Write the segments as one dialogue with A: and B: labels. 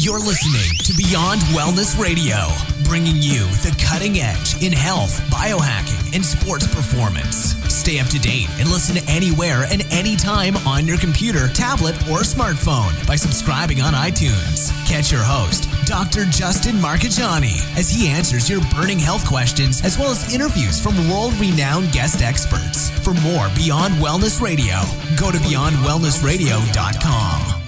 A: You're listening to Beyond Wellness Radio, bringing you the cutting edge in health, biohacking, and sports performance. Stay up to date and listen anywhere and anytime on your computer, tablet, or smartphone by subscribing on iTunes. Catch your host, Dr. Justin Marcagiani, as he answers your burning health questions as well as interviews from world-renowned guest experts. For more Beyond Wellness Radio, go to beyondwellnessradio.com.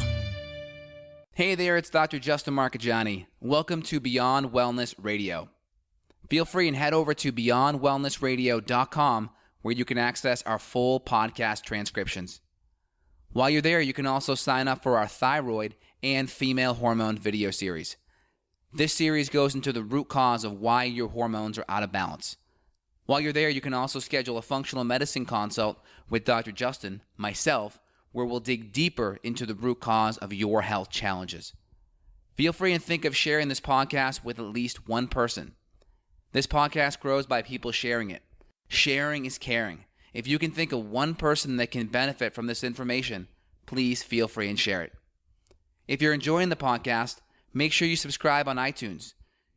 B: Hey there, it's Dr. Justin Marcagiani. Welcome to Beyond Wellness Radio. Feel free and head over to beyondwellnessradio.com where you can access our full podcast transcriptions. While you're there, you can also sign up for our thyroid and female hormone video series. This series goes into the root cause of why your hormones are out of balance. While you're there, you can also schedule a functional medicine consult with Dr. Justin, myself, where we'll dig deeper into the root cause of your health challenges. Feel free and think of sharing this podcast with at least one person. This podcast grows by people sharing it. Sharing is caring. If you can think of one person that can benefit from this information, please feel free and share it. If you're enjoying the podcast, make sure you subscribe on iTunes.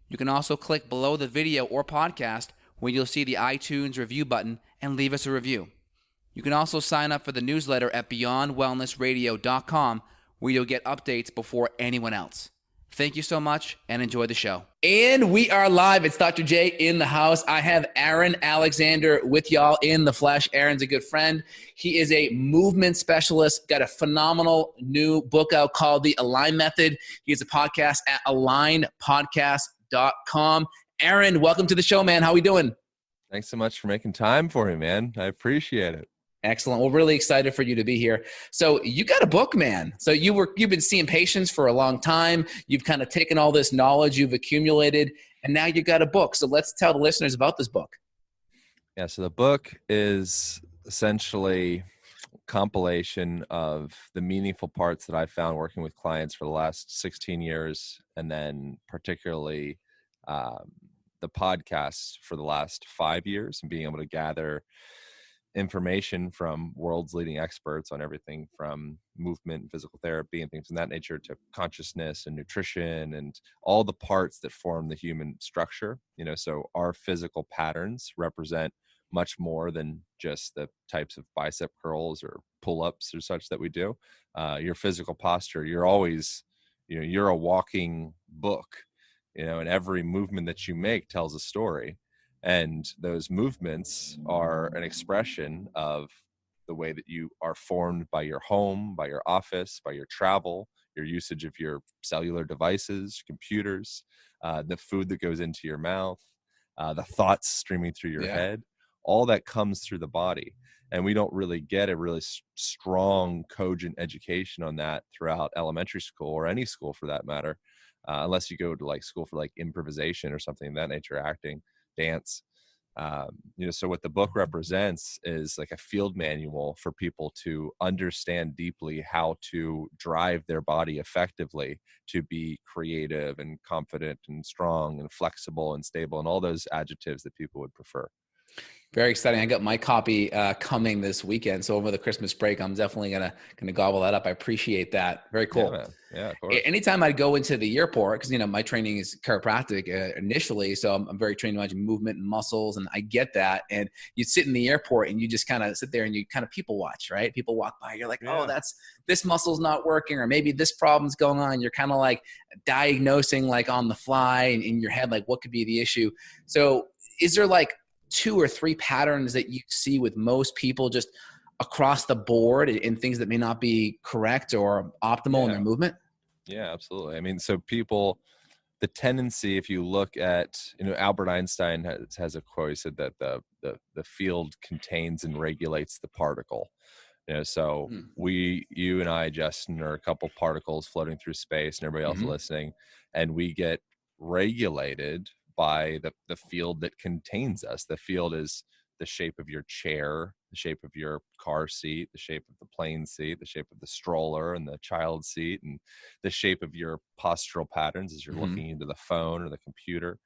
B: You can also click below the video or podcast where you'll see the iTunes review button and leave us a review. You can also sign up for the newsletter at beyondwellnessradio.com where you'll get updates before anyone else. Thank you so much and enjoy the show. And we are live. It's Dr. J in the house. I have Aaron Alexander with y'all in the flesh. Aaron's a good friend. He is a movement specialist, got a phenomenal new book out called The Align Method. He has a podcast at alignpodcast.com. Aaron, welcome to the show, man. How are we doing?
C: Thanks so much for making time for me, man. I appreciate it.
B: Excellent. We're really excited for you to be here. So you got a book, man. So you've been seeing patients for a long time. You've kind of taken all this knowledge you've accumulated, and now you got a book. So let's tell the listeners about this book.
C: Yeah. So the book is essentially a compilation of the meaningful parts that I found working with clients for the last 16 years, and then particularly the podcast for the last 5 years, and being able to gather information from world's leading experts on everything from movement and physical therapy and things of that nature to consciousness and nutrition and all the parts that form the human structure. So our physical patterns represent much more than just the types of bicep curls or pull-ups or such that we do. Your physical posture, you're always, you're a walking book, and every movement that you make tells a story. And those movements are an expression of the way that you are formed by your home, by your office, by your travel, your usage of your cellular devices, computers, the food that goes into your mouth, the thoughts streaming through your head. All that comes through the body. And we don't really get a really strong, cogent education on that throughout elementary school or any school for that matter, unless you go to school for improvisation or something of that nature, acting, dance. So what the book represents is like a field manual for people to understand deeply how to drive their body effectively to be creative and confident and strong and flexible and stable and all those adjectives that people would prefer.
B: Very exciting. I got my copy coming this weekend. So over the Christmas break, I'm definitely gonna gobble that up. I appreciate that. Very cool.
C: Yeah, man. Yeah, of course.
B: Anytime I go into the airport, because my training is chiropractic initially, so I'm very trained in movement and muscles, and I get that. And you sit in the airport and you just kind of sit there and you kind of people watch, right? People walk by, you're like, oh, this muscle's not working, or maybe this problem's going on. You're kind of diagnosing on the fly in your head, what could be the issue. So is there 2 or 3 patterns that you see with most people just across the board in things that may not be correct or optimal in their movement?
C: Yeah, absolutely. I mean, so people, the tendency, if you look at, Albert Einstein has a quote. He said that the field contains and regulates the particle. So you and I, Justin, are a couple particles floating through space, and everybody else listening, and we get regulated by the field that contains us. The field is the shape of your chair, the shape of your car seat, the shape of the plane seat, the shape of the stroller and the child seat, and the shape of your postural patterns as you're looking into the phone or the computer.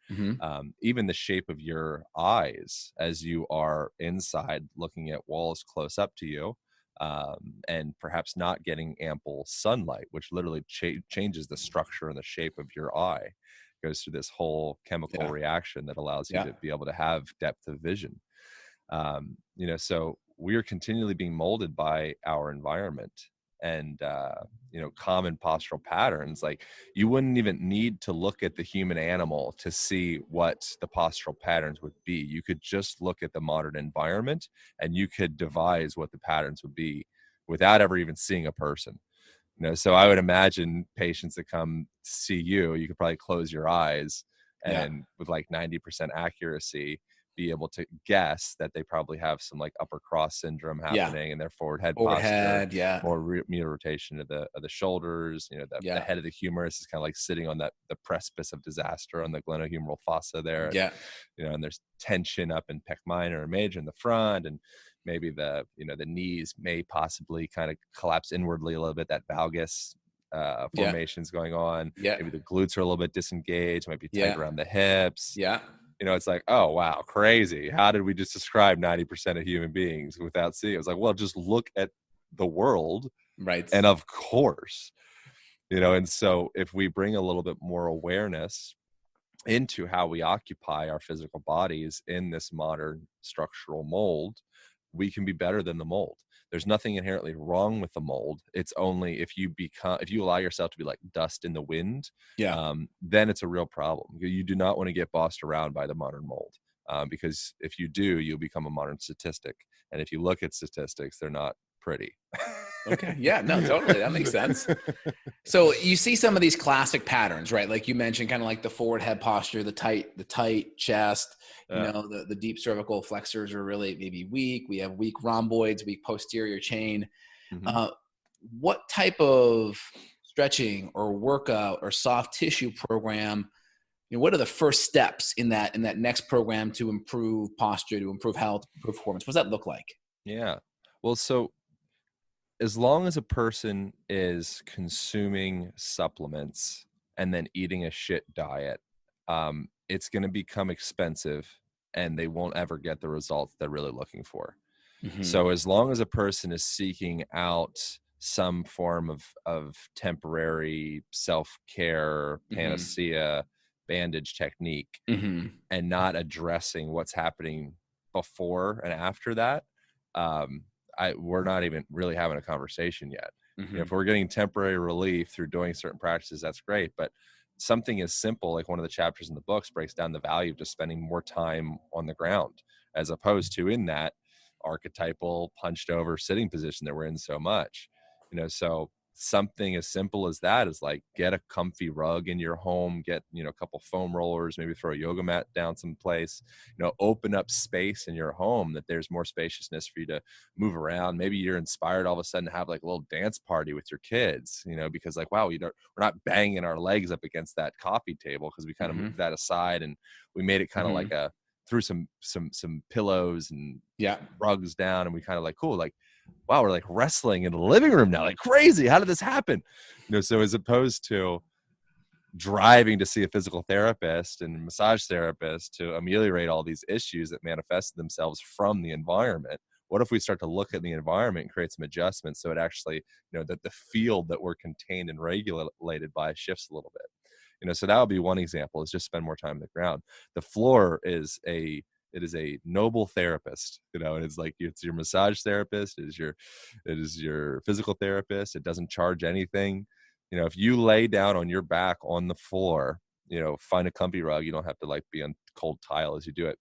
C: Even the shape of your eyes as you are inside looking at walls close up to you. and perhaps not getting ample sunlight, which literally changes the structure and the shape of your eye. Goes through this whole chemical reaction that allows you to be able to have depth of vision. So we're continually being molded by our environment, and common postural patterns. Like, you wouldn't even need to look at the human animal to see what the postural patterns would be. You could just look at the modern environment and you could devise what the patterns would be without ever even seeing a person. So I would imagine patients that come see you could probably close your eyes and with like 90% accuracy be able to guess that they probably have some like upper cross syndrome happening in their forward head posture, more medial rotation of the shoulders. The head of the humerus is kind of like sitting on the precipice of disaster on the glenohumeral fossa there. And there's tension up in pec minor and major in the front, and maybe the knees may possibly kind of collapse inwardly a little bit. That valgus formations going on. Maybe the glutes are a little bit disengaged, might be tight around the hips. It's like, oh, wow, crazy. How did we just describe 90% of human beings without seeing? It was like, well, just look at the world.
B: Right.
C: And of course, and so if we bring a little bit more awareness into how we occupy our physical bodies in this modern structural mold, we can be better than the mold. There's nothing inherently wrong with the mold. It's only if you allow yourself to be like dust in the wind, then it's a real problem. You do not want to get bossed around by the modern mold, because if you do, you'll become a modern statistic. And if you look at statistics, they're not pretty.
B: Okay. Yeah, no, totally. That makes sense. So you see some of these classic patterns, right? Like you mentioned, kind of like the forward head posture, the tight chest, the deep cervical flexors are really maybe weak. We have weak rhomboids, weak posterior chain.
C: Mm-hmm.
B: What type of stretching or workout or soft tissue program, what are the first steps in that next program to improve posture, to improve health, improve performance? What does that look like?
C: Yeah. Well, so as long as a person is consuming supplements and then eating a shit diet, it's going to become expensive and they won't ever get the results they're really looking for. Mm-hmm. So as long as a person is seeking out some form of temporary self-care, panacea, bandage technique, and not addressing what's happening before and after that, we're not even really having a conversation yet. If we're getting temporary relief through doing certain practices, that's great. But something as simple, like one of the chapters in the books breaks down the value of just spending more time on the ground, as opposed to in that archetypal punched over sitting position that we're in so much. So something as simple as that is like, get a comfy rug in your home, get, a couple foam rollers, maybe throw a yoga mat down someplace, open up space in your home that there's more spaciousness for you to move around. Maybe you're inspired all of a sudden to have like a little dance party with your kids, because like, wow, we're not banging our legs up against that coffee table, because we kind of moved that aside and we made it kind of like threw some pillows and rugs down, and we kind of like, cool, like, wow, we're like wrestling in the living room now, like crazy. How did this happen? So as opposed to driving to see a physical therapist and massage therapist to ameliorate all these issues that manifest themselves from the environment, what if we start to look at the environment and create some adjustments so it actually, that the field that we're contained and regulated by shifts a little bit. So that would be one example, is just spend more time on the ground. The floor is a noble therapist, and it's like, it's your massage therapist, it is your physical therapist. It doesn't charge anything. If you lay down on your back on the floor, find a comfy rug. You don't have to like be on cold tile as you do it.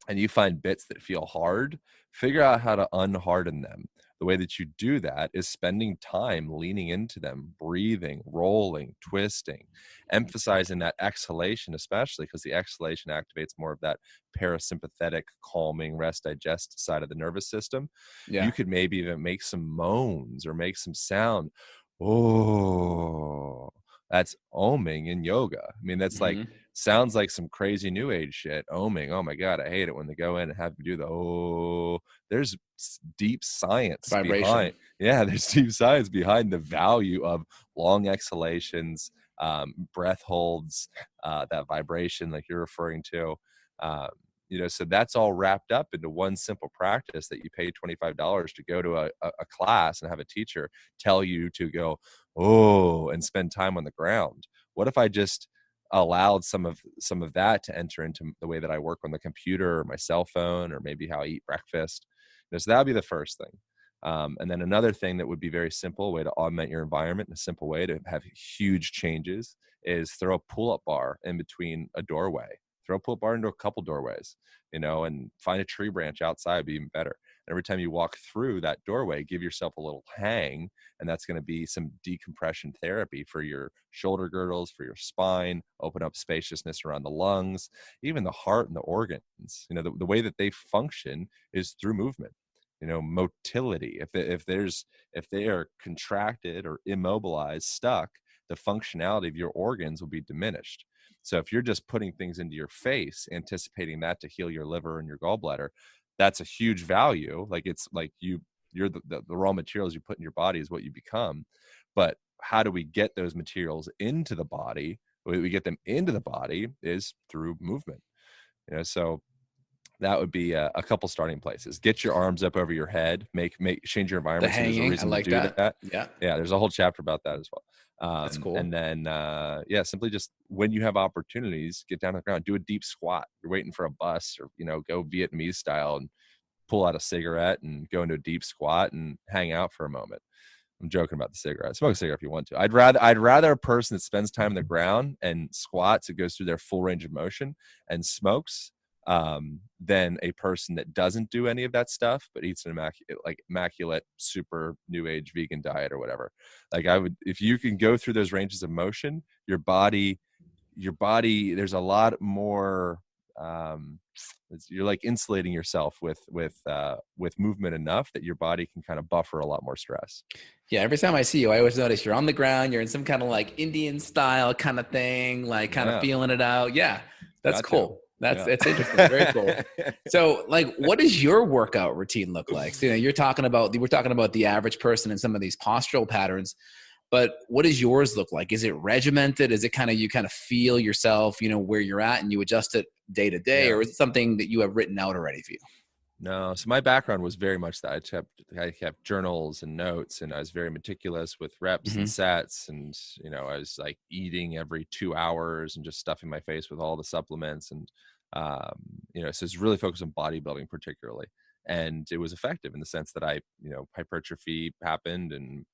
C: And you find bits that feel hard, figure out how to unharden them. The way that you do that is spending time leaning into them, breathing, rolling, twisting, emphasizing that exhalation, especially because the exhalation activates more of that parasympathetic, calming, rest, digest side of the nervous system. You could maybe even make some moans or make some sound. Oh, that's oming in yoga. I mean, that's like, sounds like some crazy new age shit. Oming. Oh my God, I hate it when they go in and have you do the there's deep science behind. Yeah, there's deep science behind the value of long exhalations, breath holds, that vibration like you're referring to. So that's all wrapped up into one simple practice that you pay $25 to go to a class and have a teacher tell you to go, oh, and spend time on the ground. What if I just allowed some of that to enter into the way that I work on the computer or my cell phone, or maybe how I eat breakfast? So that would be the first thing. And then another thing that would be very simple, a way to augment your environment, and a simple way to have huge changes, is throw a pull-up bar in between a doorway. Throw a pull-up bar into a couple doorways, and find a tree branch outside, be even better. And every time you walk through that doorway, give yourself a little hang, and that's going to be some decompression therapy for your shoulder girdles, for your spine, open up spaciousness around the lungs, even the heart and the organs. The way that they function is through movement. Motility. If they are contracted or immobilized, stuck, the functionality of your organs will be diminished. So if you're just putting things into your face, anticipating that to heal your liver and your gallbladder, that's a huge value. Like, it's like you're the raw materials you put in your body is what you become. But how do we get those materials into the body? The way we get them into the body is through movement. So that would be a couple starting places. Get your arms up over your head, change your environment.
B: The hanging,
C: so there's a reason
B: I like
C: to do that.
B: Yeah.
C: There's a whole chapter about that as well.
B: That's cool.
C: And then, simply just when you have opportunities, get down on the ground, do a deep squat. You're waiting for a bus, or, go Vietnamese style and pull out a cigarette and go into a deep squat and hang out for a moment. I'm joking about the cigarette. Smoke a cigarette if you want to. I'd rather a person that spends time on the ground and squats, it goes through their full range of motion, and smokes, than a person that doesn't do any of that stuff but eats an immaculate super new age vegan diet or whatever. If you can go through those ranges of motion, your body, there's a lot more, you're like insulating yourself with movement enough that your body can kind of buffer a lot more stress.
B: Yeah, every time I see you, I always notice you're on the ground, you're in some kind of like Indian style kind of thing, like kind of feeling it out. Yeah, that's cool. That's interesting. Very cool. So, like, what does your workout routine look like? So, we're talking about the average person and some of these postural patterns, but what does yours look like? Is it regimented? Is it you kind of feel yourself, where you're at, and you adjust it day to day, or is it something that you have written out already for you?
C: No. So my background was very much that. I kept journals and notes, and I was very meticulous with reps and sets. And, I was like eating every 2 hours and just stuffing my face with all the supplements. And, so it's really focused on bodybuilding particularly. And it was effective in the sense that hypertrophy happened and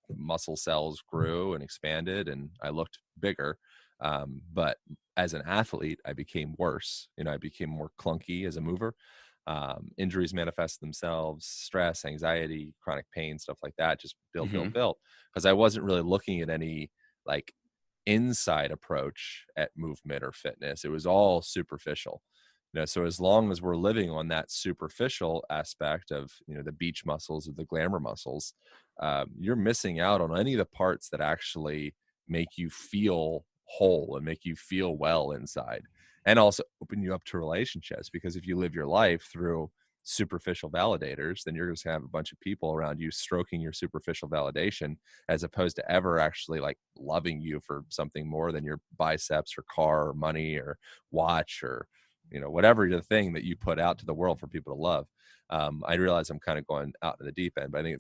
C: muscle cells grew and expanded and I looked bigger. But as an athlete, I became worse. I became more clunky as a mover. Injuries manifest themselves, stress, anxiety, chronic pain, stuff like that, just built, because I wasn't really looking at any like inside approach at movement or fitness. It was all superficial. So as long as we're living on that superficial aspect of, the beach muscles or the glamour muscles, you're missing out on any of the parts that actually make you feel whole and make you feel well inside. And also open you up to relationships, because if you live your life through superficial validators, then you're just gonna have a bunch of people around you stroking your superficial validation, as opposed to ever actually like loving you for something more than your biceps or car or money or watch or, whatever the thing that you put out to the world for people to love. I realize I'm kind of going out to the deep end, but I think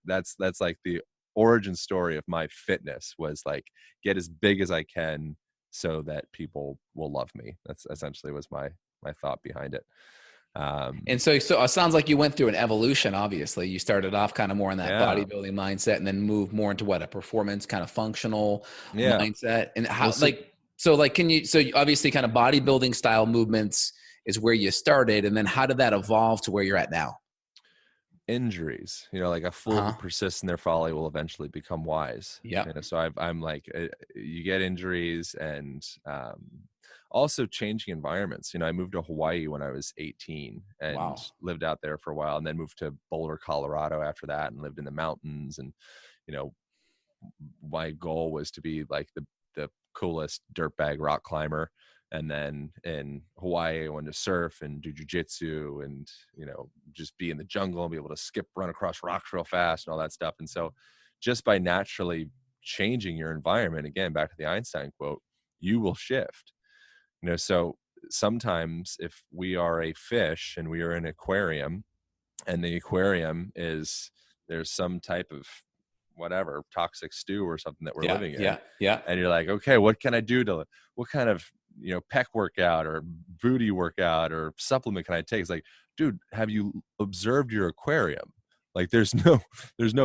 C: that's like the origin story of my fitness, was like get as big as I can so that people will love me. That's essentially was my thought behind it.
B: And so it sounds like you went through an eobviously. Obviously, you started off kind of more in that bodybuilding mindset, and then moved more into a performance kind of functional mindset. And how, so obviously kind of bodybuilding style movements is where you started, and then how did that evolve to where you're at now?
C: Injuries, like a fool who persists in their folly will eventually become wise. So I'm like, you get injuries, and also changing environments. I moved to Hawaii when I was 18 and lived out there for a while, and then moved to Boulder, Colorado after that, and lived in the mountains. And my goal was to be like the coolest dirtbag rock climber. And then in Hawaii, I wanted to surf and do jujitsu and, just be in the jungle and be able to run across rocks real fast and all that stuff. And so just by naturally changing your environment, again, back to the Einstein quote, you will shift. So sometimes if we are a fish and we are in an aquarium, and the aquarium is, there's some type of whatever toxic stew or something that we're living in, and you're like, okay, what can I do to, what kind of, pec workout or booty workout or supplement can I take? It's like, dude, have you observed your aquarium? Like there's no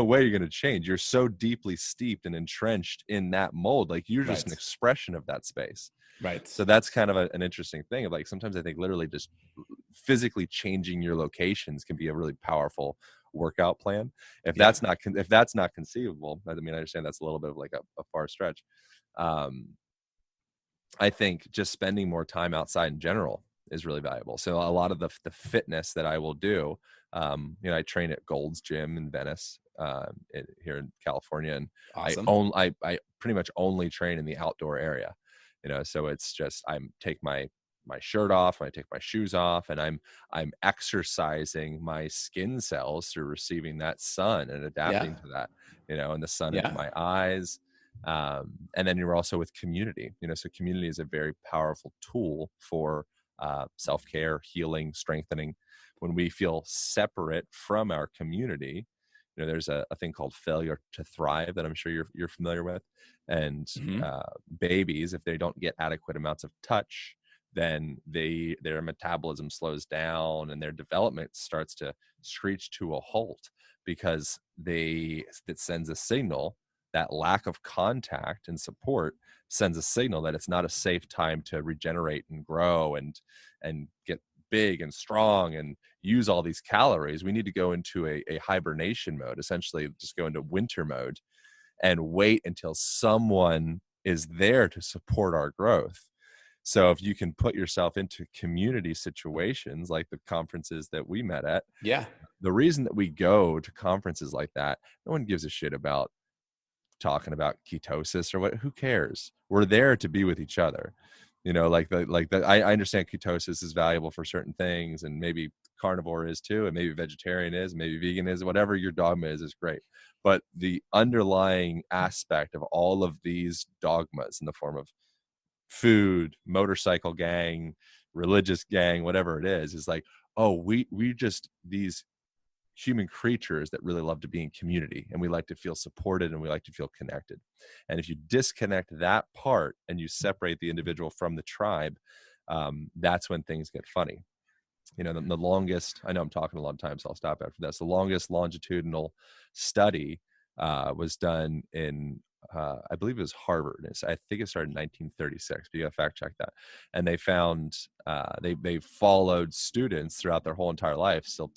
C: way you're going to change. You're so deeply steeped and entrenched in that mold. Like you're just an expression of that space.
B: Right.
C: So that's kind of an interesting thing of like, sometimes I think literally just physically changing your locations can be a really powerful workout plan. If that's not conceivable, I mean, I understand that's a little bit of like a far stretch. I think just spending more time outside in general is really valuable. So a lot of the fitness that I will do, I train at Gold's Gym in Venice, here in California, and
B: awesome.
C: I pretty much only train in the outdoor area, so it's just, take my shirt off, I take my shoes off, and I'm exercising my skin cells through receiving that sun and adapting to that, and the sun into my eyes. And then you're also with community, so community is a very powerful tool for self-care, healing, strengthening. When we feel separate from our community, there's a thing called failure to thrive that I'm sure you're familiar with. And babies, if they don't get adequate amounts of touch, then their metabolism slows down and their development starts to screech to a halt, because it sends a signal. That lack of contact and support sends a signal that it's not a safe time to regenerate and grow and get big and strong and use all these calories. We need to go into a hibernation mode, essentially just go into winter mode and wait until someone is there to support our growth. So if you can put yourself into community situations like the conferences that we met at, the reason that we go to conferences like that, no one gives a shit about talking about ketosis or what, who cares? We're there to be with each other. I understand ketosis is valuable for certain things, and maybe carnivore is too, and maybe vegetarian is, maybe vegan is, whatever your dogma is great. But the underlying aspect of all of these dogmas in the form of food, motorcycle gang, religious gang, whatever it is like, oh, we just these human creatures that really love to be in community, and we like to feel supported and we like to feel connected. And if you disconnect that part and you separate the individual from the tribe, that's when things get funny. The longest, I know I'm talking a long time, so I'll stop after this. The longest longitudinal study was done in I believe it was Harvard. I think it started in 1936, but you got to fact check that. And they found they followed students throughout their whole entire life, still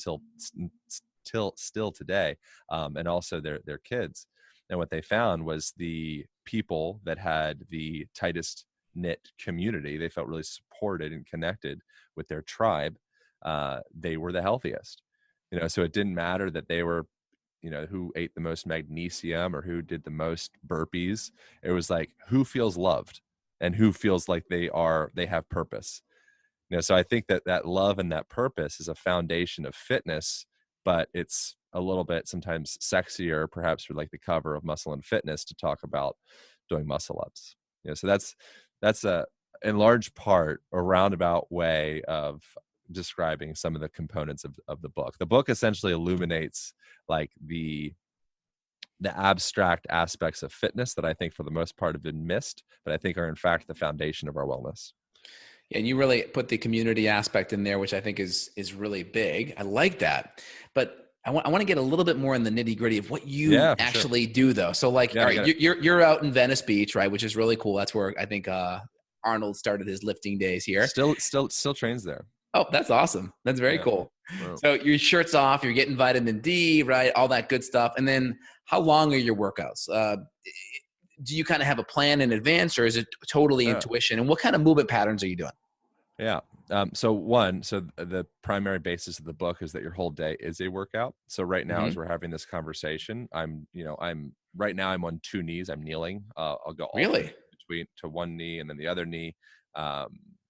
C: today, and also their kids. And what they found was the people that had the tightest knit community, they felt really supported and connected with their tribe. They were the healthiest. So it didn't matter that they were, who ate the most magnesium or who did the most burpees. It was like, who feels loved and who feels like they have purpose. So I think that love and that purpose is a foundation of fitness, but it's a little bit sometimes sexier, perhaps for like the cover of Muscle and Fitness, to talk about doing muscle ups. So that's a, in large part, a roundabout way of describing some of the components of the book. The book essentially illuminates like the abstract aspects of fitness that I think for the most part have been missed, but I think are in fact the foundation of our wellness.
B: Yeah, and you really put the community aspect in there, which I think is really big. I like that. But I want to get a little bit more in the nitty gritty of what you actually do though. So like, all right, you're out in Venice Beach, right? Which is really cool. That's where I think Arnold started his lifting days here.
C: Still trains there.
B: Oh, that's awesome. That's very cool. Wow. So your shirt's off, you're getting vitamin D, right? All that good stuff. And then how long are your workouts? Do you kind of have a plan in advance, or is it totally intuition? And what kind of movement patterns are you doing?
C: Yeah. So the primary basis of the book is that your whole day is a workout. So right now, as we're having this conversation, I'm on two knees. I'm kneeling. I'll go all between to one knee and then the other knee.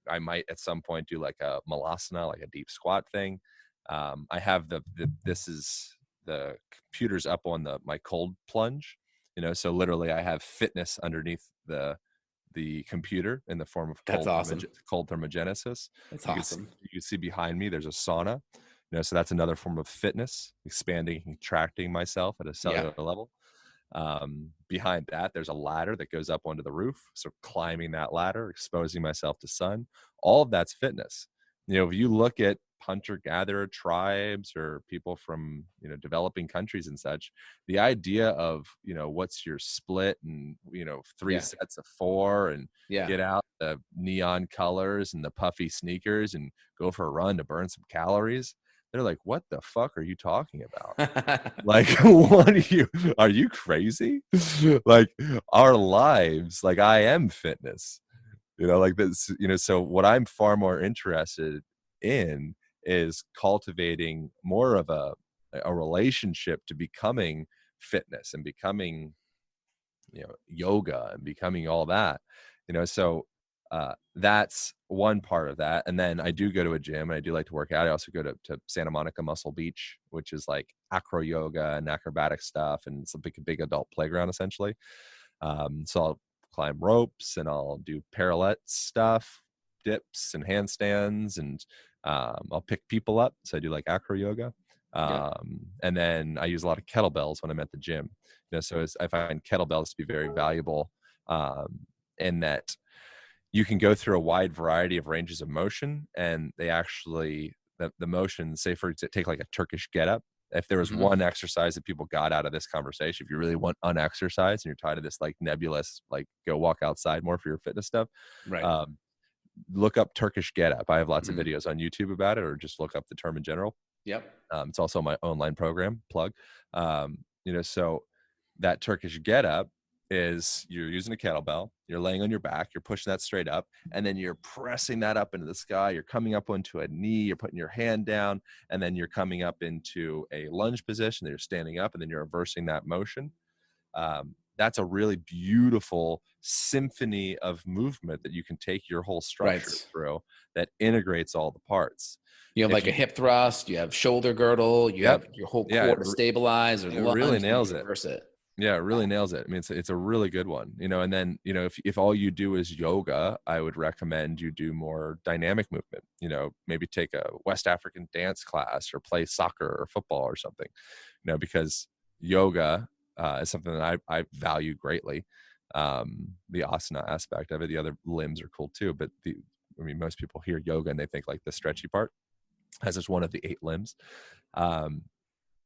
C: I might at some point do like a malasana, like a deep squat thing. I have the computer's up on my cold plunge, so literally I have fitness underneath the the computer in the form of
B: That's awesome.
C: cold thermogenesis.
B: That's
C: You
B: awesome.
C: can see behind me, there's a sauna. So that's another form of fitness, expanding and contracting myself at a cellular level. Behind that, there's a ladder that goes up onto the roof. So climbing that ladder, exposing myself to sun, all of that's fitness. If you look at hunter-gatherer tribes or people from, developing countries and such, the idea of, what's your split and, 3 sets of 4 and get out the neon colors and the puffy sneakers and go for a run to burn some calories. They're like, what the fuck are you talking about? Like, are you crazy? Like, our lives, like, I am fitness, like this, so what I'm far more interested in is cultivating more of a relationship to becoming fitness and becoming, yoga and becoming all that, so that's one part of that. And then I do go to a gym and I do like to work out. I also go to Santa Monica Muscle Beach, which is like acro yoga and acrobatic stuff. And it's a big adult playground essentially. So I'll climb ropes and I'll do parallel stuff, dips and handstands, and I'll pick people up. So I do like acro yoga. And then I use a lot of kettlebells when I'm at the gym. So I find kettlebells to be very valuable in that you can go through a wide variety of ranges of motion, and they actually, the motion, say for example, take like a Turkish get-up. If there was one exercise that people got out of this conversation, if you really want unexercised and you're tired of this like nebulous, like go walk outside more for your fitness stuff,
B: right?
C: Look up Turkish get-up. I have lots of videos on YouTube about it, or just look up the term in general. It's also my online program plug. So that Turkish get-up is you're using a kettlebell, you're laying on your back, you're pushing that straight up, and then you're pressing that up into the sky. You're coming up onto a knee, you're putting your hand down, and then you're coming up into a lunge position. Then you're standing up, and then you're reversing that motion. That's a really beautiful symphony of movement that you can take your whole structure through that integrates all the parts.
B: You have like a hip thrust, you have shoulder girdle, you have your whole core to stabilize, or
C: it really nails it.
B: Reverse it.
C: Yeah, it really nails it. I mean, it's a really good one, and then, if all you do is yoga, I would recommend you do more dynamic movement, maybe take a West African dance class or play soccer or football or something, because yoga is something that I value greatly. The asana aspect of it, the other limbs are cool too, but most people hear yoga and they think like the stretchy part as just one of the 8 limbs.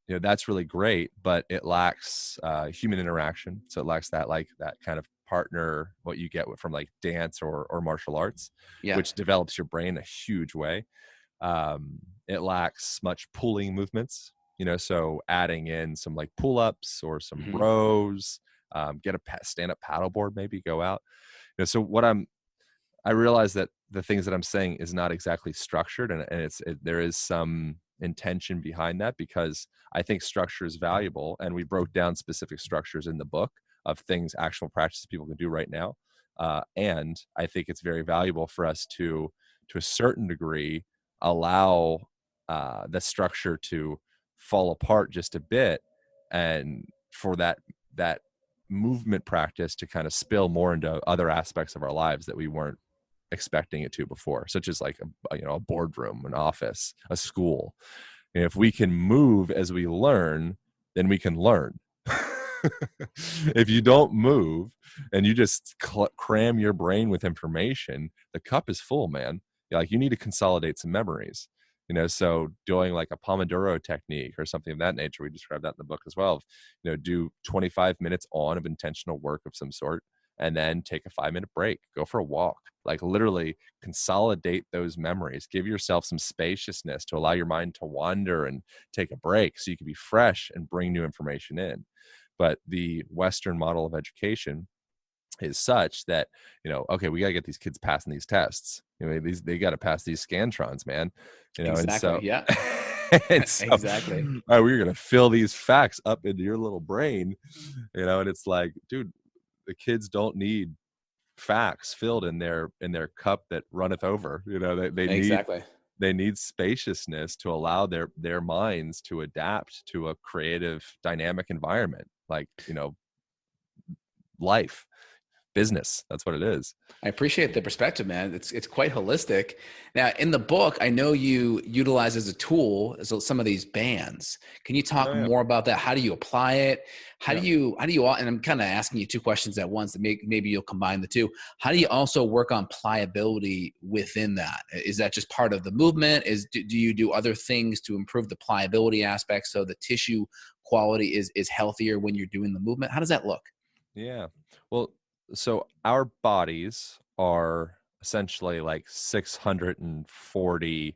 C: That's really great, but it lacks human interaction. So it lacks that kind of partner, what you get from like dance or martial arts, which develops your brain a huge way. It lacks much pulling movements, so adding in some like pull-ups or some rows, get a stand-up paddleboard, maybe go out. So I realize that the things that I'm saying is not exactly structured, and there is some intention behind that, because I think structure is valuable, and we broke down specific structures in the book of things, actual practices people can do right now, and I think it's very valuable for us to a certain degree allow the structure to fall apart just a bit, and for that movement practice to kind of spill more into other aspects of our lives that we weren't expecting it to before, such as like a boardroom, an office, a school. And if we can move as we learn, then we can learn. If you don't move and you just cram your brain with information, the cup is full, man. Like, you need to consolidate some memories, so doing like a Pomodoro technique or something of that nature, we describe that in the book as well. Do 25 minutes of intentional work of some sort, and then take a 5-minute break, go for a walk, like literally consolidate those memories, give yourself some spaciousness to allow your mind to wander and take a break so you can be fresh and bring new information in. But the Western model of education is such that, okay, we got to get these kids passing these tests. They got to pass these Scantrons, man.
B: Exactly.
C: And so,
B: exactly.
C: All right, we're going to fill these facts up into your little brain, and it's like, dude, the kids don't need facts filled in their cup that runneth over. They need spaciousness to allow their minds to adapt to a creative, dynamic environment, like life. business. That's what it is.
B: I appreciate the perspective, man. It's quite holistic. Now, in the book, I know you utilize as a tool some of these bands. Can you talk
C: Oh, yeah.
B: more about that? How do you apply it? How
C: Yeah.
B: do you, and I'm kind of asking you two questions at once that maybe you'll combine the two. How do you also work on pliability within that? Is that just part of the movement? Do you do other things to improve the pliability aspect so the tissue quality is healthier when you're doing the movement? How does that look?
C: Yeah. Well, so our bodies are essentially like 640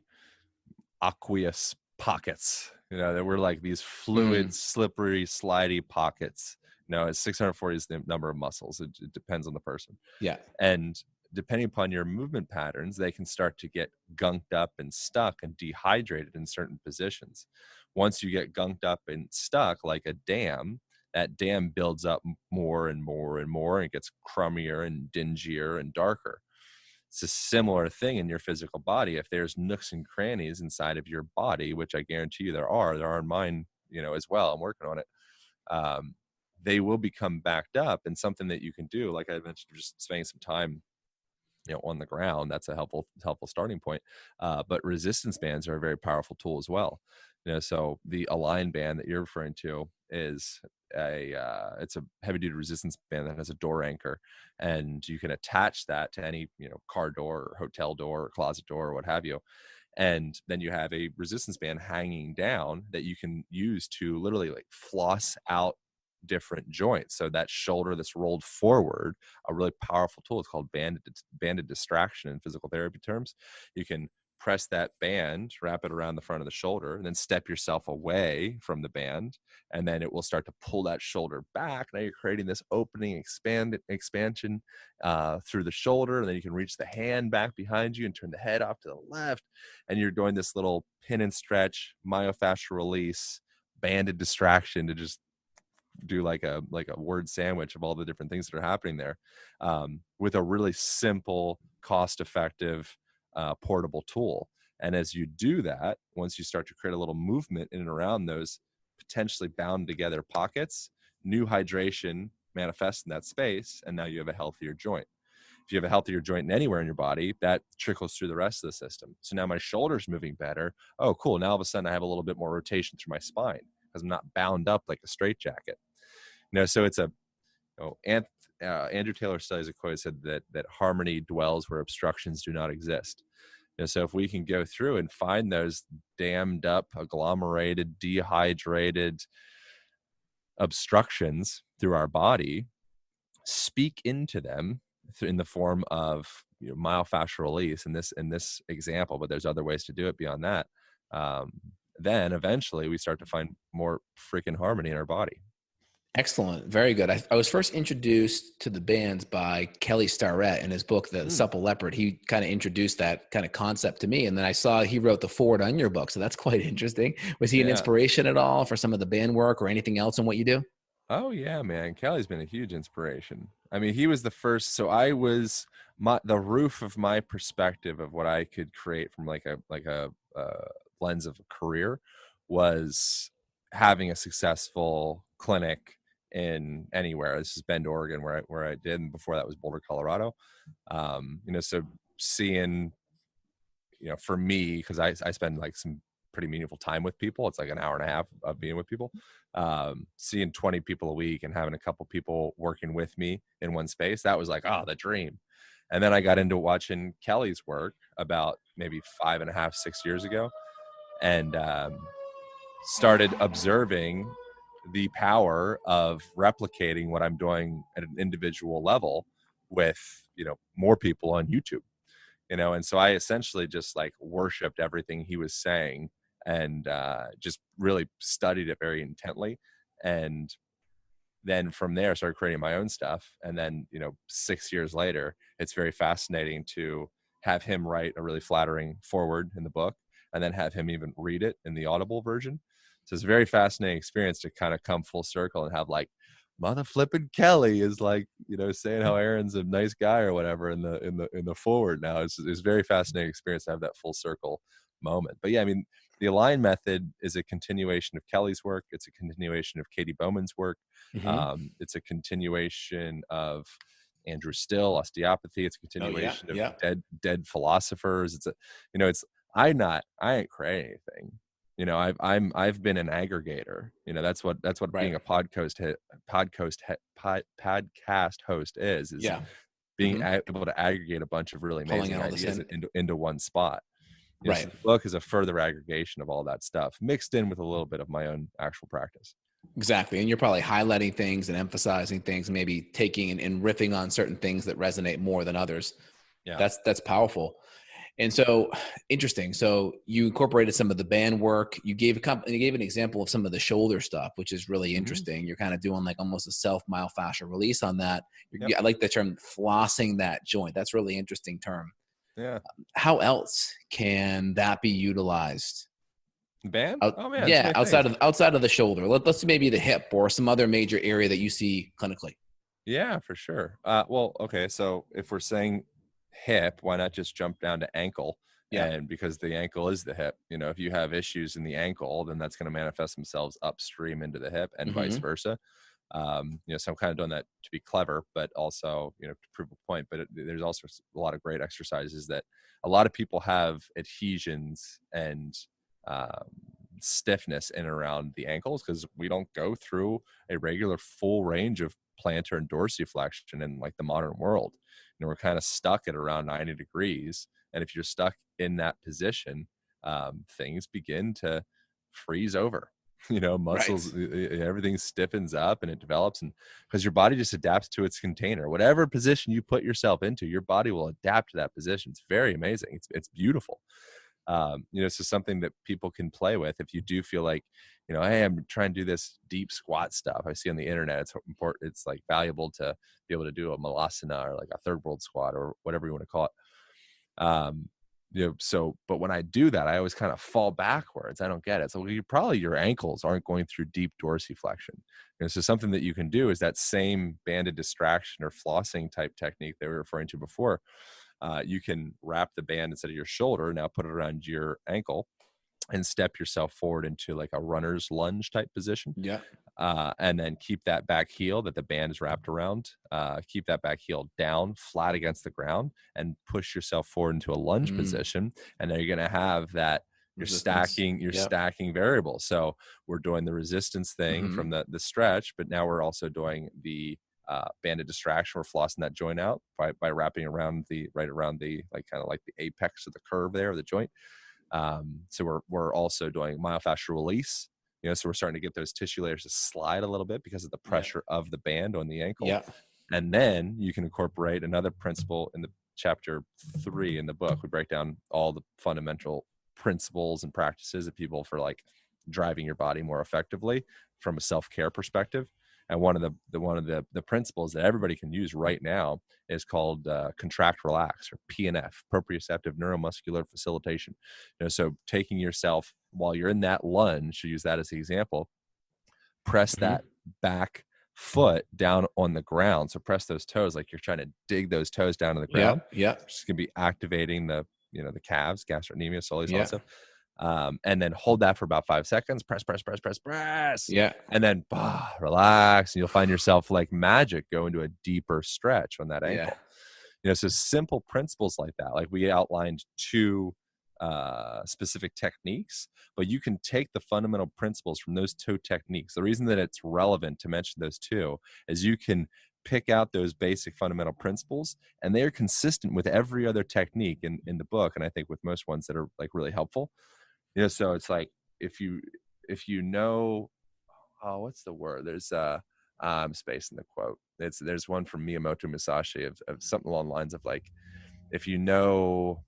C: aqueous pockets. That we're like these fluid, slippery, slidey pockets. It's 640 is the number of muscles. It depends on the person.
B: Yeah.
C: And depending upon your movement patterns, they can start to get gunked up and stuck and dehydrated in certain positions. Once you get gunked up and stuck like a dam, that dam builds up more and more and more, and it gets crummier and dingier and darker. It's a similar thing in your physical body. If there's nooks and crannies inside of your body, which I guarantee you there are in mine, as well, I'm working on it. They will become backed up, and something that you can do, like I mentioned, just spending some time on the ground, that's a helpful starting point. But resistance bands are a very powerful tool as well. So the Align band that you're referring to is it's a heavy duty resistance band that has a door anchor, and you can attach that to any car door or hotel door or closet door or what have you. And then you have a resistance band hanging down that you can use to literally like floss out different joints. So that shoulder that's rolled forward, a really powerful tool. It's called banded distraction in physical therapy terms. You can press that band, wrap it around the front of the shoulder, and then step yourself away from the band, and then it will start to pull that shoulder back. Now you're creating this opening, expansion through the shoulder, and then you can reach the hand back behind you and turn the head off to the left, and you're doing this little pin and stretch, myofascial release, banded distraction to just do like a word sandwich of all the different things that are happening there, with a really simple, cost-effective, portable tool. And as you do that, once you start to create a little movement in and around those potentially bound together pockets, new hydration manifests in that space, and now you have a healthier joint. If you have a healthier joint anywhere in your body, that trickles through the rest of the system. So now my shoulder's moving better. Oh, cool. Now all of a sudden I have a little bit more rotation through my spine because I'm not bound up like a straitjacket. So it's Andrew Taylor studies a quote said that harmony dwells where obstructions do not exist. So if we can go through and find those dammed up, agglomerated, dehydrated obstructions through our body, speak into them in the form of myofascial release in this example, but there's other ways to do it beyond that. Then eventually we start to find more freaking harmony in our body.
B: Excellent. Very good. I was first introduced to the bands by Kelly Starrett in his book, The Supple Leopard. He kind of introduced that kind of concept to me. And then I saw he wrote the foreword on your book. So that's quite interesting. Was he an inspiration at all for some of the band work or anything else in what you do?
C: Oh yeah, man. Kelly's been a huge inspiration. I mean, he was the first. So I was the roof of my perspective of what I could create from like a lens of a career was having a successful clinic in anywhere. This is Bend, Oregon, where I did, and before that was Boulder, Colorado. So seeing, for me, because I spend like some pretty meaningful time with people. It's like an hour and a half of being with people. Seeing 20 people a week and having a couple people working with me in one space, that was like, the dream. And then I got into watching Kelly's work about maybe 5.5, 6 years ago, and started observing the power of replicating what I'm doing at an individual level with, more people on YouTube, and so I essentially just like worshiped everything he was saying and just really studied it very intently. And then from there, I started creating my own stuff. And then, 6 years later, it's very fascinating to have him write a really flattering foreword in the book and then have him even read it in the Audible version. So it's a very fascinating experience to kind of come full circle and have like mother flipping Kelly is like, saying how Aaron's a nice guy or whatever in the forward. Now it's a very fascinating experience to have that full circle moment. But yeah, I mean, the Align method is a continuation of Kelly's work. It's a continuation of Katie Bowman's work.
B: Mm-hmm.
C: It's a continuation of Andrew Still, osteopathy. It's a continuation of dead philosophers. I ain't creating anything. I've been an aggregator. That's what being a podcast host is being able to aggregate a bunch of really amazing ideas into one spot. So the book is a further aggregation of all that stuff mixed in with a little bit of my own actual practice.
B: Exactly. And you're probably highlighting things and emphasizing things, maybe taking and riffing on certain things that resonate more than others. Yeah. That's powerful. And so interesting. So you incorporated some of the band work. You gave an example of some of the shoulder stuff, which is really interesting. You're kind of doing like almost a self-myofascial release on that. I like the term flossing that joint. That's a really interesting term.
C: Yeah.
B: How else can that be utilized?
C: Band?
B: Outside of the shoulder. Let's see, maybe the hip or some other major area that you see clinically.
C: Yeah, for sure. Well, okay. So if we're saying hip, why not just jump down to ankle? And because the ankle is the hip, if you have issues in the ankle, then that's going to manifest themselves upstream into the hip and vice versa. So I'm kind of doing that to be clever, but also, to prove a point. But there's also a lot of great exercises that a lot of people have adhesions and stiffness in and around the ankles because we don't go through a regular full range of plantar and dorsiflexion in like the modern world. We're kind of stuck at around 90 degrees. And if you're stuck in that position, things begin to freeze over. Muscles, everything stiffens up and it develops, and because your body just adapts to its container. Whatever position you put yourself into, your body will adapt to that position. It's very amazing. It's beautiful. So something that people can play with if you do feel like, hey, I'm trying to do this deep squat stuff I see on the internet. It's important. It's like valuable to be able to do a malasana or like a third world squat or whatever you want to call it. But when I do that, I always kind of fall backwards. I don't get it. So your ankles aren't going through deep dorsiflexion. So something that you can do is that same banded distraction or flossing type technique that we were referring to before. You can wrap the band instead of your shoulder, now put it around your ankle and step yourself forward into like a runner's lunge type position.
B: Yeah.
C: And then keep that back heel that the band is wrapped around, keep that back heel down flat against the ground and push yourself forward into a lunge position. And then you're going to have that stacking variables. So we're doing the resistance thing from the stretch, but now we're also doing the banded distraction. We're flossing that joint out by wrapping around the like kind of like the apex of the curve there of the joint. So we're also doing myofascial release. So we're starting to get those tissue layers to slide a little bit because of the pressure of the band on the ankle. Yeah. And then you can incorporate another principle in the chapter 3 in the book. We break down all the fundamental principles and practices of people for like driving your body more effectively from a self-care perspective. And one of the principles that everybody can use right now is called contract relax, or PNF, proprioceptive neuromuscular facilitation. So taking yourself while you're in that lunge, to use that as the example, press that back foot down on the ground. So press those toes like you're trying to dig those toes down to the ground.
B: Yeah.
C: It's going to be activating the calves, gastrocnemius, soleus also. And then hold that for about 5 seconds. Press.
B: Yeah.
C: And then relax. And you'll find yourself like magic go into a deeper stretch on that ankle. Yeah. So simple principles like that. Like we outlined 2 specific techniques, but you can take the fundamental principles from those 2 techniques. The reason that it's relevant to mention those 2 is you can pick out those basic fundamental principles, and they are consistent with every other technique in the book. And I think with most ones that are like really helpful. So it's like if you know, what's the word? There's space in the quote. There's one from Miyamoto Musashi of something along the lines of like, if you know,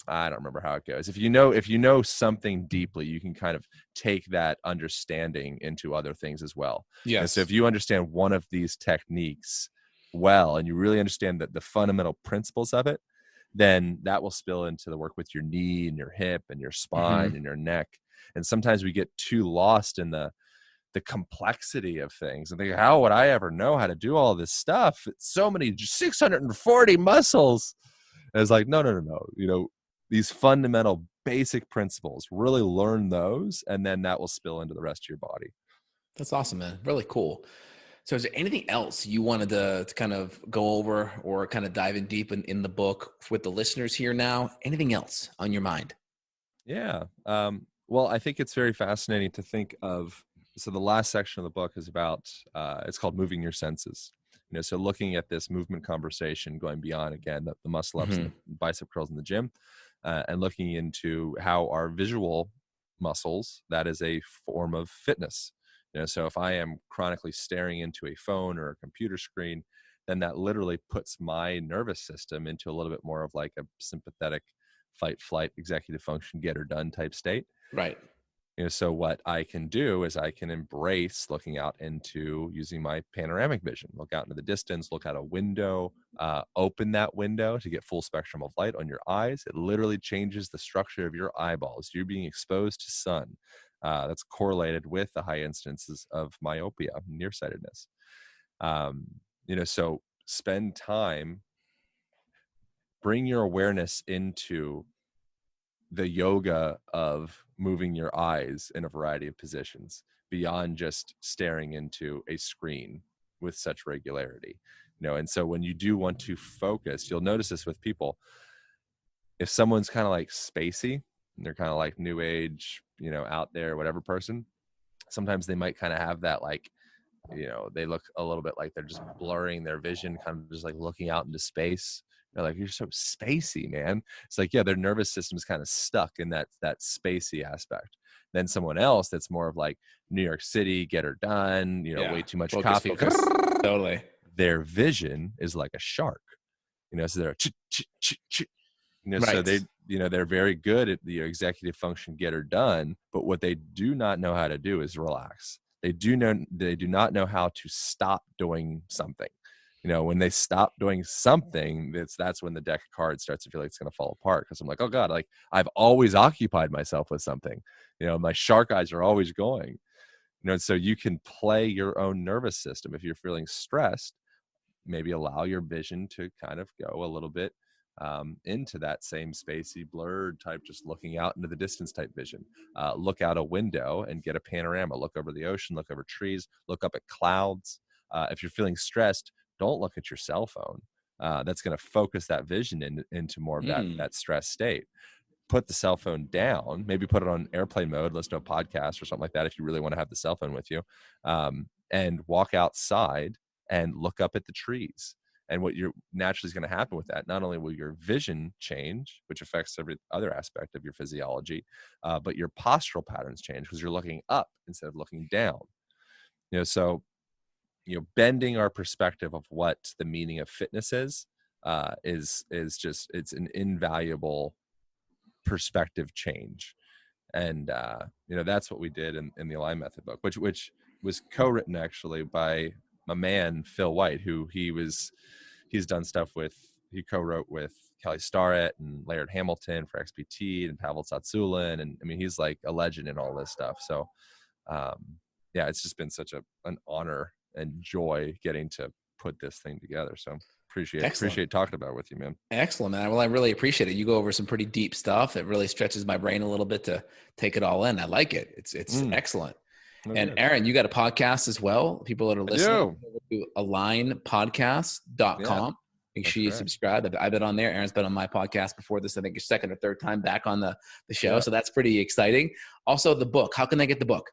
C: I don't remember how it goes. If you know something deeply, you can kind of take that understanding into other things as well.
B: Yes.
C: And so if you understand one of these techniques well, and you really understand the fundamental principles of it, then that will spill into the work with your knee and your hip and your spine and your neck. And sometimes we get too lost in the complexity of things and think, how would I ever know how to do all this stuff? It's so many 640 muscles. And it's like, no. These fundamental basic principles, really learn those, and then that will spill into the rest of your body.
B: That's awesome, man. Really cool. So is there anything else you wanted to kind of go over or kind of dive in deep in the book with the listeners here now? Anything else on your mind?
C: Yeah. Well, I think it's very fascinating to think of. So the last section of the book is about, it's called Moving Your Senses. So looking at this movement conversation, going beyond, again, the muscle ups and the bicep curls in the gym, and looking into how our visual muscles, that is a form of fitness. So if I am chronically staring into a phone or a computer screen, then that literally puts my nervous system into a little bit more of like a sympathetic fight, flight, executive function, get her done type state.
B: Right.
C: So what I can do is I can embrace looking out into using my panoramic vision, look out into the distance, look out a window, open that window to get full spectrum of light on your eyes. It literally changes the structure of your eyeballs. You're being exposed to sun. That's correlated with the high incidences of myopia, nearsightedness. So spend time, bring your awareness into the yoga of moving your eyes in a variety of positions beyond just staring into a screen with such regularity. And so when you do want to focus, you'll notice this with people. If someone's kind of like spacey, and they're kind of like new age, out there, whatever person, sometimes they might kind of have that, like, they look a little bit like they're just blurring their vision, kind of just like looking out into space. They're like, you're so spacey, man. It's like, yeah, their nervous system is kind of stuck in that spacey aspect. Then someone else that's more of like New York City, get her done, way too much
B: Focus,
C: coffee.
B: focus. Totally.
C: Their vision is like a shark, so they're
B: Right.
C: So they, they're very good at the executive function, get her done. But what they do not know how to do is relax. They do not know how to stop doing something. When they stop doing something, that's when the deck of cards starts to feel like it's going to fall apart. Because I'm like, oh God, like I've always occupied myself with something. My shark eyes are always going. So you can play your own nervous system. If you're feeling stressed, maybe allow your vision to kind of go a little bit into that same spacey, blurred type, just looking out into the distance type vision. Look out a window and get a panorama. Look over the ocean, look over trees, look up at clouds. If you're feeling stressed, don't look at your cell phone. That's going to focus that vision into more of that stress state. Put the cell phone down, maybe put it on airplane mode, listen to a podcast or something like that if you really want to have the cell phone with you, and walk outside and look up at the trees. And what you're naturally is going to happen with that, not only will your vision change, which affects every other aspect of your physiology, but your postural patterns change because you're looking up instead of looking down. So bending our perspective of what the meaning of fitness is just, it's an invaluable perspective change. And that's what we did in the Align Method book, which was co-written actually by my man Phil White, who he's done stuff with. He co-wrote with Kelly Starrett and Laird Hamilton for XPT and Pavel Tsatsouline, and I mean he's like a legend in all this stuff. So it's just been such an honor and joy getting to put this thing together. So appreciate talking about it with you, man.
B: Excellent, man. Well, I really appreciate it. You go over some pretty deep stuff that really stretches my brain a little bit to take it all in. I like it. It's excellent.
C: Oh,
B: and
C: yeah.
B: Aaron, you got a podcast as well. People that are listening, to alignpodcast.com. Make sure you subscribe. I've been on there. Aaron's been on my podcast before this. I think your second or third time back on the show. Yeah. So that's pretty exciting. Also, the book. How can they get the book?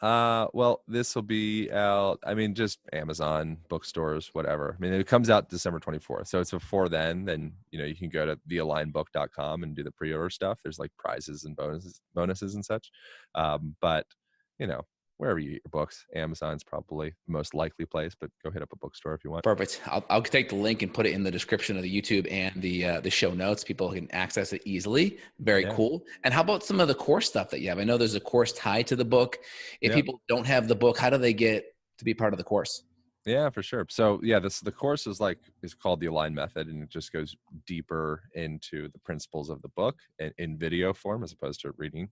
C: Well, this will be out. I mean, just Amazon, bookstores, whatever. I mean, it comes out December 24th. So it's before then you can go to thealignbook.com and do the pre-order stuff. There's like prizes and bonuses and such. But wherever you get your books, Amazon's probably the most likely place, but go hit up a bookstore if you want.
B: Perfect. I'll take the link and put it in the description of the YouTube and the show notes. People can access it easily. Very cool. And how about some of the course stuff that you have? I know there's a course tied to the book. If people don't have the book, how do they get to be part of the course?
C: Yeah, for sure. So the course is called the Align Method, and it just goes deeper into the principles of the book in video form as opposed to reading.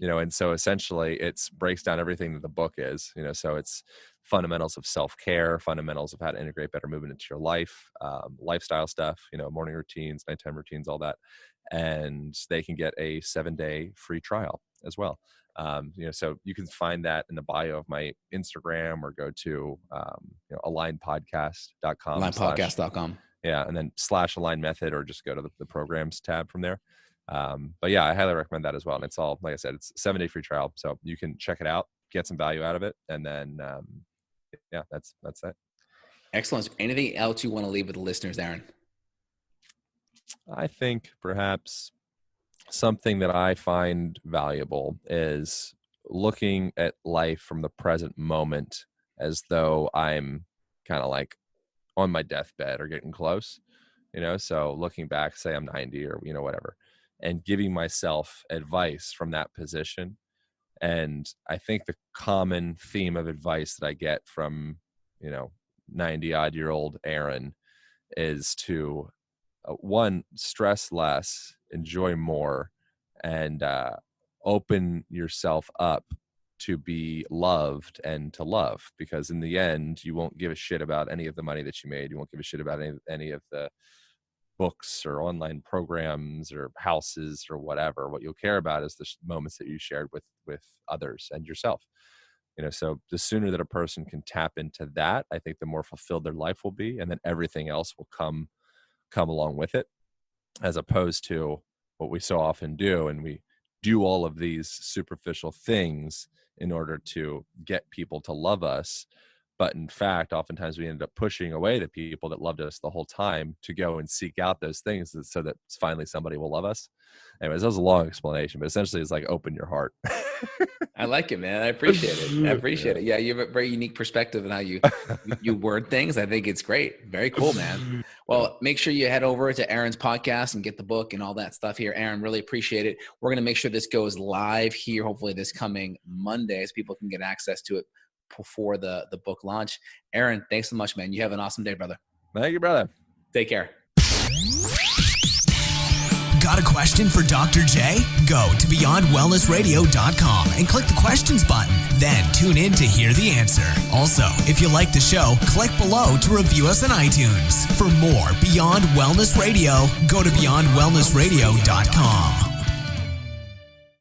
C: And so essentially it breaks down everything that the book is, so it's fundamentals of self-care, fundamentals of how to integrate better movement into your life, lifestyle stuff, morning routines, nighttime routines, all that. And they can get a 7-day free trial. as well. So you can find that in the bio of my Instagram, or go to alignpodcast.com.
B: Alignpodcast.com.
C: Yeah, and then /align method, or just go to the programs tab from there. But yeah, I highly recommend that as well. And it's all, like I said, it's a 7-day free trial, so you can check it out, get some value out of it, and then that's it.
B: Excellent. Anything else you want to leave with the listeners, Aaron?
C: I think perhaps something that I find valuable is looking at life from the present moment as though I'm kind of like on my deathbed or getting close, so looking back, say I'm 90 or, whatever, and giving myself advice from that position. And I think the common theme of advice that I get from, 90-odd-year-old Aaron is to, one, stress less, enjoy more, and open yourself up to be loved and to love, because in the end, you won't give a shit about any of the money that you made. You won't give a shit about any of the books or online programs or houses or whatever. What you'll care about is the moments that you shared with others and yourself. So the sooner that a person can tap into that, I think the more fulfilled their life will be, and then everything else will come along with it, as opposed to what we so often do. And we do all of these superficial things in order to get people to love us. But in fact, oftentimes we end up pushing away the people that loved us the whole time to go and seek out those things so that finally somebody will love us. Anyways, that was a long explanation, but essentially it's like, open your heart.
B: I like it, man. I appreciate it. I appreciate it. Yeah, you have a very unique perspective on how you word things. I think it's great. Very cool, man. Well, make sure you head over to Aaron's podcast and get the book and all that stuff here. Aaron, really appreciate it. We're going to make sure this goes live here, hopefully this coming Monday, so people can get access to it before the book launch. Aaron, thanks so much, man. You have an awesome day, brother.
C: Thank you, brother.
B: Take care.
A: Got a question for Dr. J? Go to beyondwellnessradio.com and click the questions button. Then tune in to hear the answer. Also, if you like the show, click below to review us on iTunes. For more Beyond Wellness Radio, go to beyondwellnessradio.com.